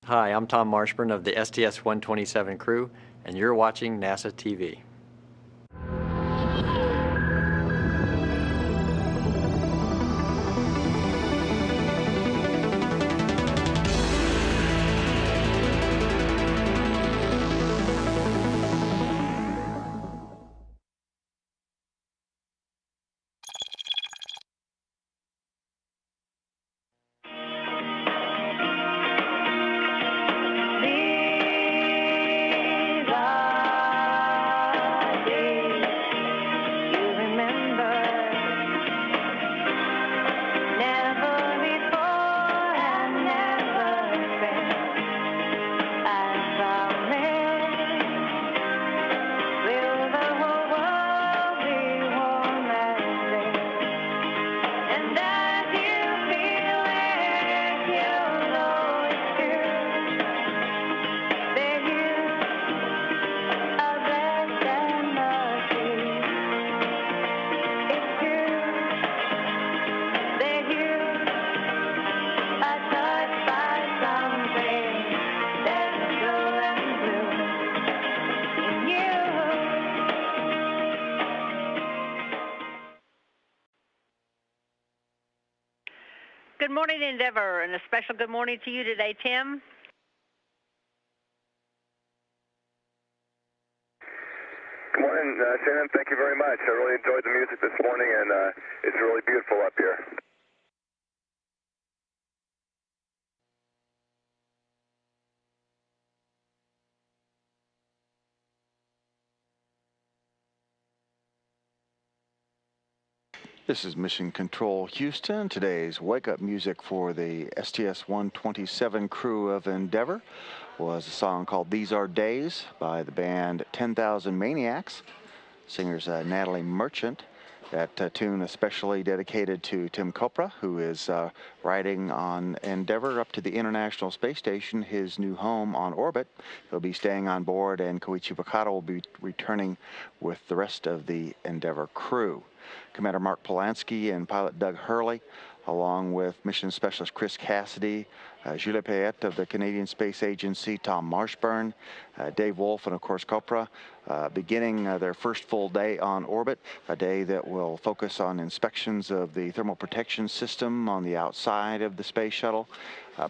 Hi, I'm Tom Marshburn of the STS 127 crew, and you're watching NASA TV. Good morning, Endeavor, and a special good morning to you today, Tim. Good morning, Shannon. Thank you very much. I really enjoyed the music this morning, and it's really beautiful up here. This is Mission Control Houston. Today's wake-up music for the STS-127 crew of Endeavor was a song called These Are Days by the band 10,000 Maniacs. Singers Natalie Merchant. That tune especially dedicated to Tim Kopra, who is riding on Endeavor up to the International Space Station, his new home on orbit. He'll be staying on board, and Koichi Wakata will be returning with the rest of the Endeavor crew. Commander Mark Polanski and pilot Doug Hurley, along with mission specialist Chris Cassidy, Julie Payette of the Canadian Space Agency, Tom Marshburn, Dave Wolf, and of course Kopra, beginning their first full day on orbit, a day that will focus on inspections of the thermal protection system on the outside of the space shuttle,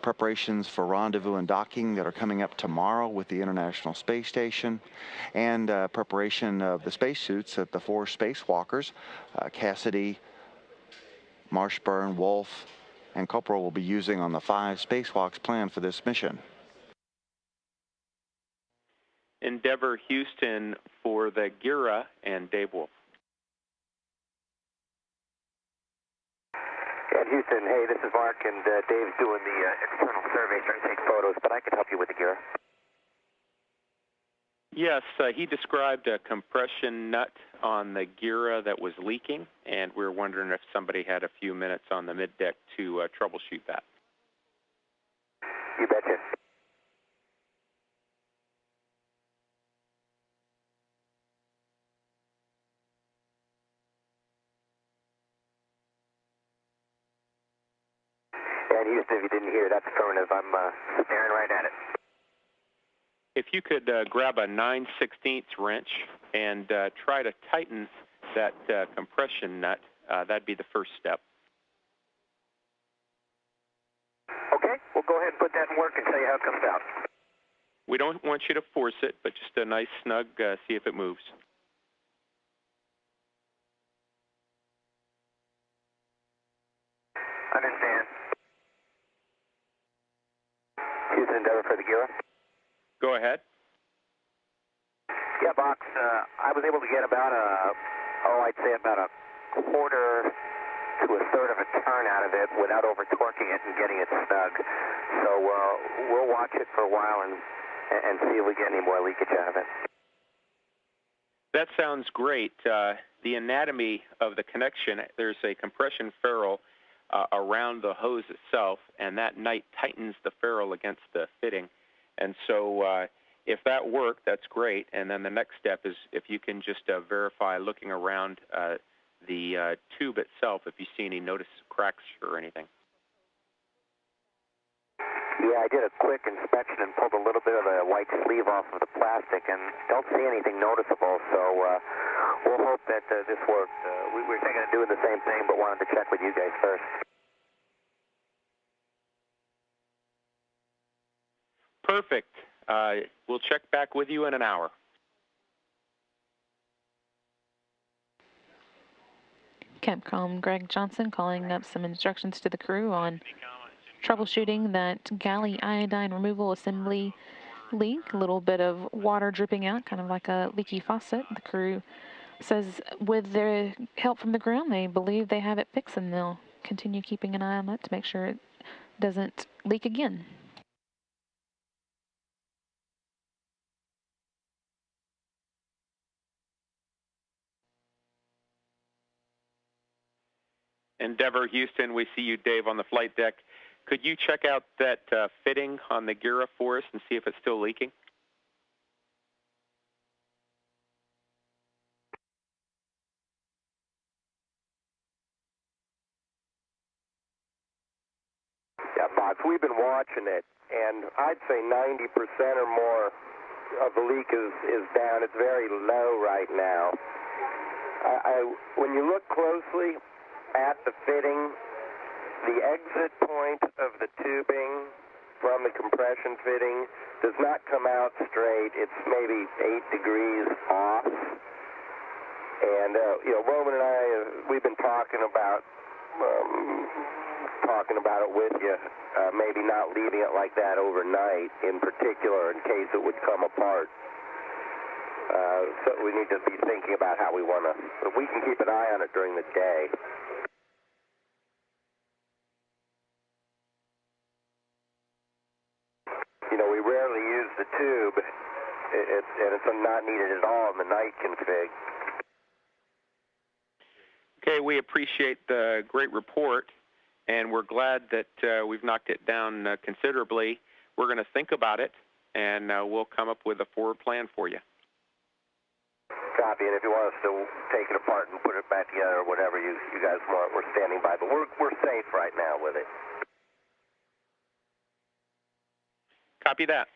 preparations for rendezvous and docking that are coming up tomorrow with the International Space Station, and preparation of the spacesuits that the four spacewalkers, Cassidy, Marshburn, Wolf, and Kopra will be using on the 5 spacewalks planned for this mission. Endeavor Houston for the Gira and Dave Wolf. And Houston, hey, this is Mark, and Dave's doing the external survey, trying to take photos, but I can help you with the Gira. Yes, he described a compression nut on the Gira that was leaking, and we're wondering if somebody had a few minutes on the middeck to troubleshoot that. You betcha. And Houston, if you didn't hear, that's affirmative. I'm staring right at it. If you could grab a 9/16 wrench and try to tighten that compression nut, that'd be the first step. Okay, we'll go ahead and put that in work and tell you how it comes out. We don't want you to force it, but just a nice snug, see if it moves. Understand. Houston, Endeavor for the Gira. Go ahead. Yeah, Box, I was able to get about I'd say about a quarter to a third of a turn out of it without over-torquing it and getting it snug. So we'll watch it for a while and see if we get any more leakage out of it. That sounds great. The anatomy of the connection, there's a compression ferrule around the hose itself, and that nut tightens the ferrule against the fitting. And so if that worked, that's great. And then the next step is if you can just verify looking around the tube itself if you see any notice cracks or anything. Yeah, I did a quick inspection and pulled a little bit of the white sleeve off of the plastic and don't see anything noticeable, so we'll hope that this worked. We were thinking of doing the same thing, but wanted to check with you guys first. Perfect. We'll check back with you in an hour. Capcom Greg Johnson calling up some instructions to the crew on troubleshooting that galley iodine removal assembly leak. A little bit of water dripping out, kind of like a leaky faucet. The crew says with their help from the ground, they believe they have it fixed, and they'll continue keeping an eye on that to make sure it doesn't leak again. Endeavor, Houston, we see you, Dave, on the flight deck. Could you check out that fitting on the Gira for us and see if it's still leaking? Yeah, Box, we've been watching it, and I'd say 90% or more of the leak is down. It's very low right now. When you look closely at the fitting, the exit point of the tubing from the compression fitting does not come out straight. It's maybe 8 degrees off. And, Roman and I, we've been talking about it with you, maybe not leaving it like that overnight in particular in case it would come apart. So we need to be thinking about how we want to, if we can keep an eye on it during the day. We rarely use the tube, and it's not needed at all in the night config. Okay, we appreciate the great report, and we're glad that we've knocked it down considerably. We're going to think about it, and we'll come up with a forward plan for you. Copy, and if you want us to take it apart and put it back together or whatever you guys want, we're standing by. But we're safe right now with it. Copy that.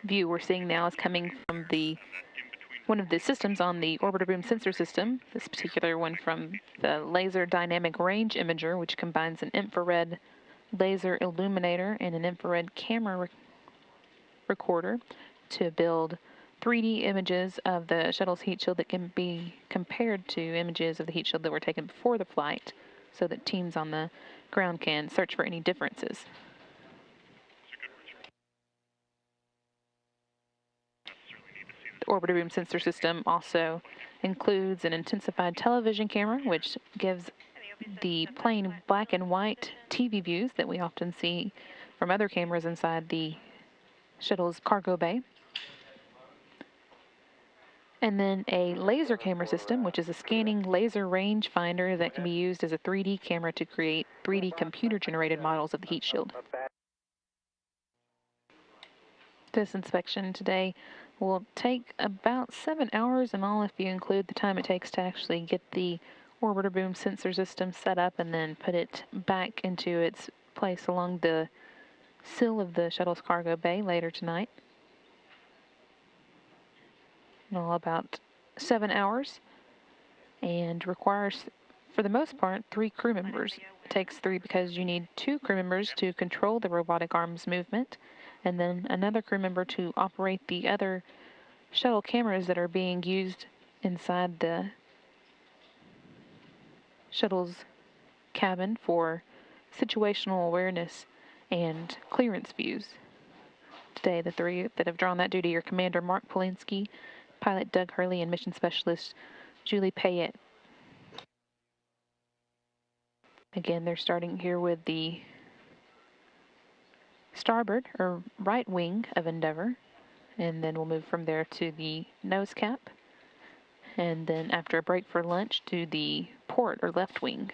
View we're seeing now is coming from one of the systems on the orbiter boom sensor system, this particular one from the laser dynamic range imager, which combines an infrared laser illuminator and an infrared camera recorder to build 3D images of the shuttle's heat shield that can be compared to images of the heat shield that were taken before the flight, so that teams on the ground can search for any differences. The orbiter boom sensor system also includes an intensified television camera, which gives the plain black and white TV views that we often see from other cameras inside the shuttle's cargo bay. And then a laser camera system, which is a scanning laser rangefinder that can be used as a 3D camera to create 3D computer-generated models of the heat shield. This inspection today will take about 7 hours in all if you include the time it takes to actually get the orbiter boom sensor system set up and then put it back into its place along the sill of the shuttle's cargo bay later tonight. All about 7 hours, and requires, for the most part, 3 crew members. It takes 3 because you need 2 crew members to control the robotic arms movement, and then another crew member to operate the other shuttle cameras that are being used inside the shuttle's cabin for situational awareness and clearance views. Today, the 3 that have drawn that duty are Commander Mark Polinsky, pilot Doug Hurley, and mission specialist Julie Payette. Again, they're starting here with the starboard or right wing of Endeavour, and then we'll move from there to the nose cap, and then after a break for lunch to the port or left wing.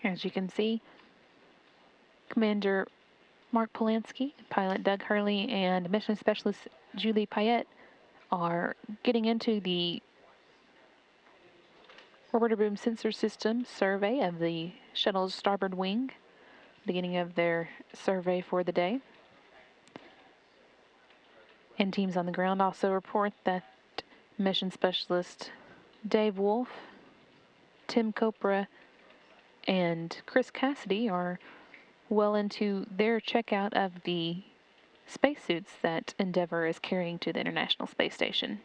As you can see, Commander Mark Polinsky, pilot Doug Hurley, and mission specialist Julie Payette are getting into the orbiter boom sensor system survey of the shuttle's starboard wing, beginning of their survey for the day. And teams on the ground also report that mission specialist Dave Wolf, Tim Copra, and Chris Cassidy are well into their checkout of the spacesuits that Endeavour is carrying to the International Space Station.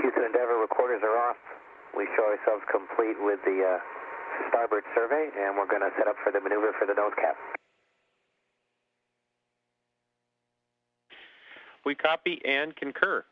Houston Endeavor, recorders are off. We show ourselves complete with the starboard survey, and we're going to set up for the maneuver for the nose cap. We copy and concur.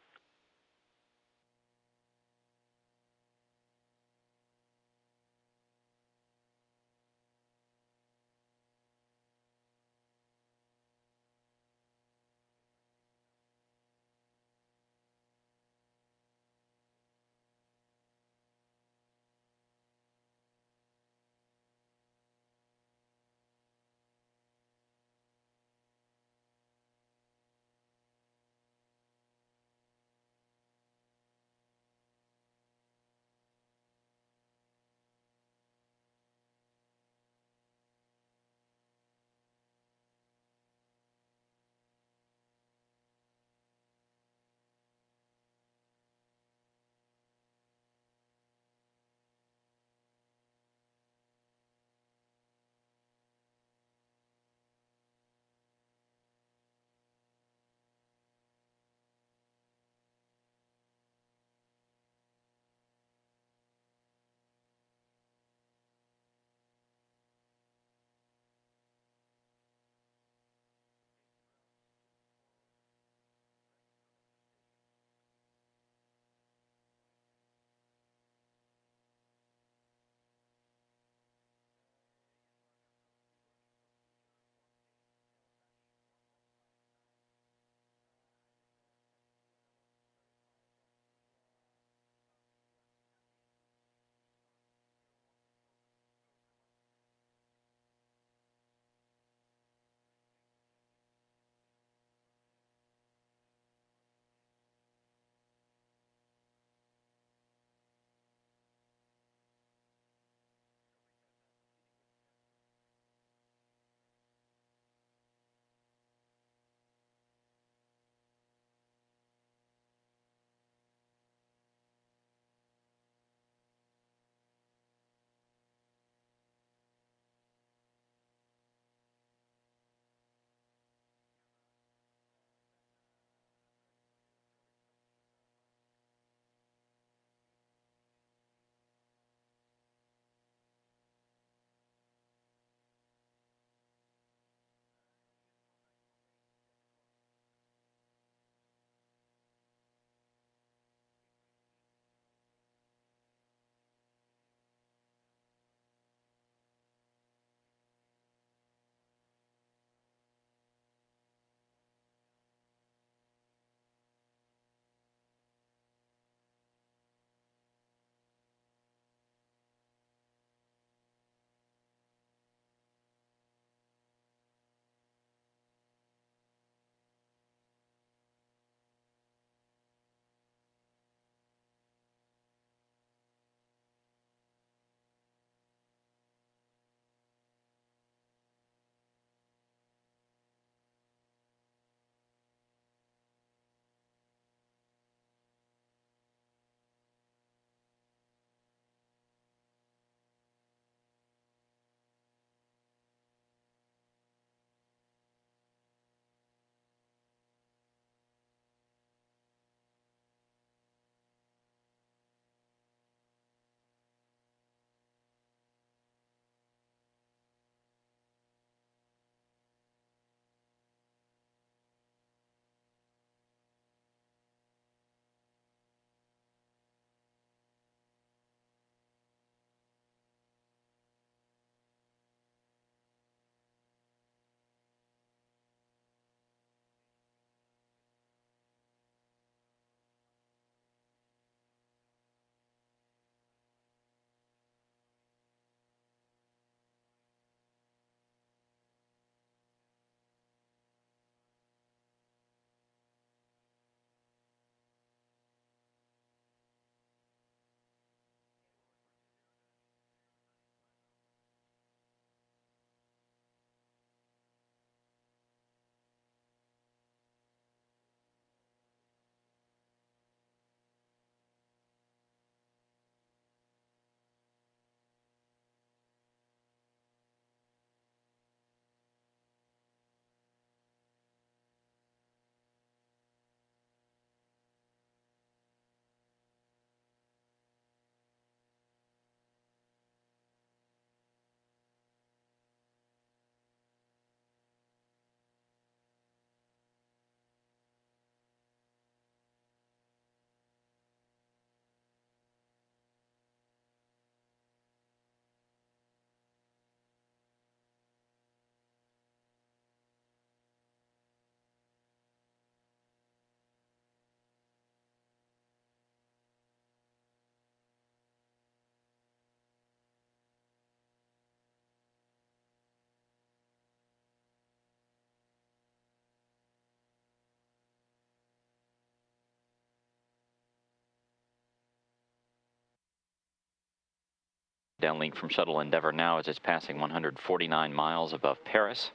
Downlink from Shuttle Endeavour now as it's passing 149 miles above Paris.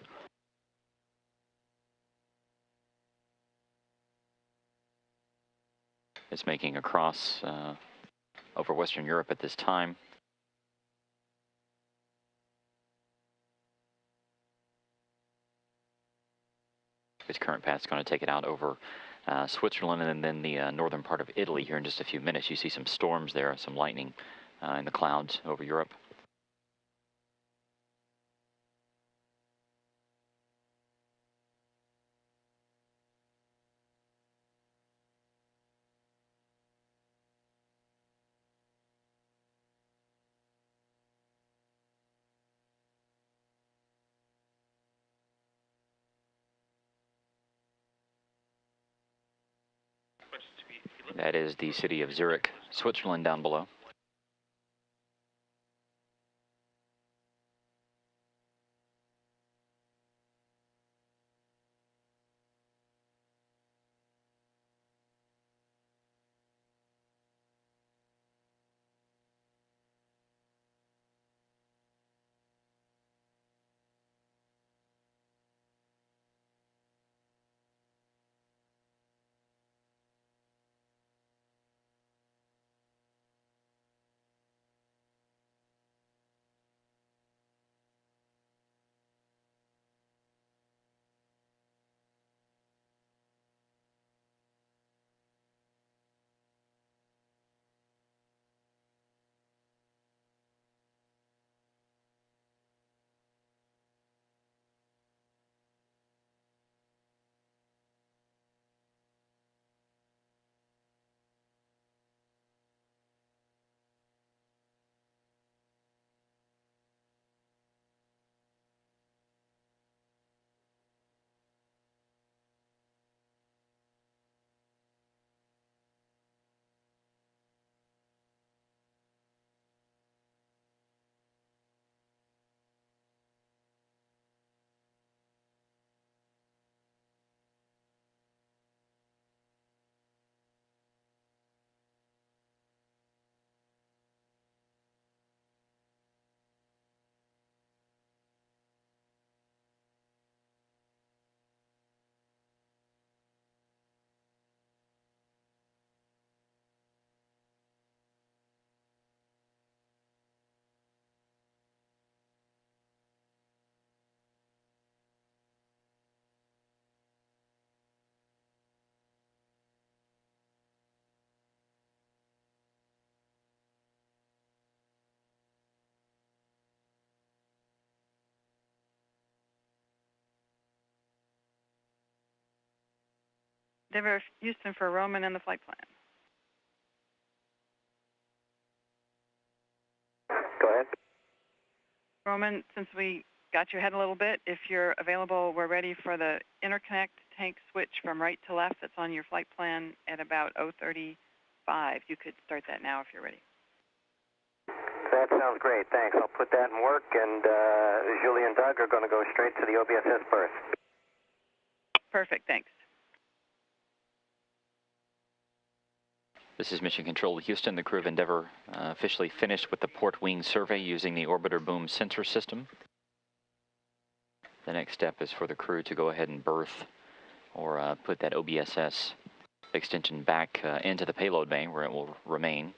It's making a cross over Western Europe at this time. Its current path is going to take it out over Switzerland and then the northern part of Italy here in just a few minutes. You see some storms there, some lightning in the clouds over Europe. That is the city of Zurich, Switzerland down below. Denver, Houston for Roman and the flight plan. Go ahead. Roman, since we got you ahead a little bit, if you're available, we're ready for the interconnect tank switch from right to left that's on your flight plan at about 0:35. You could start that now if you're ready. That sounds great. Thanks. I'll put that in work, and Julie and Doug are going to go straight to the OBSS first. Perfect. Thanks. This is Mission Control to Houston. The crew of Endeavour officially finished with the port wing survey using the orbiter boom sensor system. The next step is for the crew to go ahead and berth or put that OBSS extension back into the payload bay where it will remain.